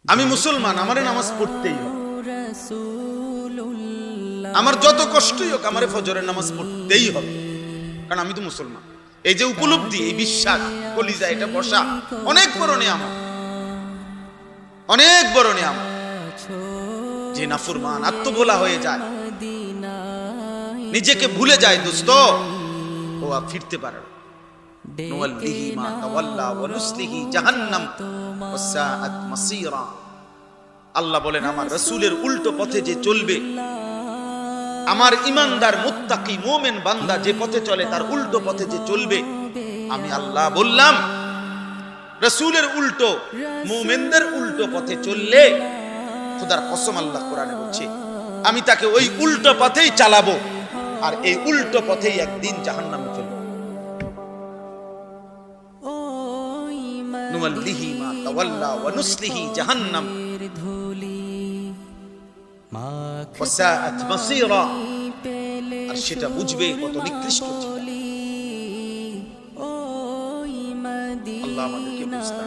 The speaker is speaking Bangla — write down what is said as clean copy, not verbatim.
আমি মুসলমান, আমারে নামাজ পড়তেই হবে। আমার যত কষ্টই হোক আমারে ফজরের নামাজ পড়তেই হবে, কারণ আমি তো মুসলমান। এই যে উপলব্ধি, এই বিশ্বাস কলিজা এটা বসা অনেক বড় নিয়ামত, অনেক বড় নিয়ামত। যে নাফরমান আত্মভোলা হয়ে যায়, নিজেকে ভুলে যায় দোস্ত, ও আর ফিরতে পারে না। নুওয়াল্লিহি মা তাওয়াল্লা ওয়া নুসলিহি জাহান্নাম ওয়া সাআত মাসীরা। আল্লাহ বলেন আমার রাসূলের উল্টো পথে যে চলবে, আমার ঈমানদার মুত্তাকি মুমিন বান্দা যে পথে চলে তার উল্টো পথে যে চলবে, আমি আল্লাহ বললাম রাসূলের উল্টো মুমিনদের উল্টো পথে চললে, খোদার কসম আল্লাহ কোরআনে বলছে আমি তাকে ওই উল্টো পথেই চালাবো, আর এই উল্টো পথেই একদিন জাহান্নামে ফেলবো। নুওয়াল্লিহি মা তাওয়াল্লা ওয়া নুসলিহি জাহান্নাম ওয়া সাআত মাসীরা। আর সেটা বুঝবে কত নিকৃষ্ট ছিল। আল্লাহ আমাদেরকে বুঝতে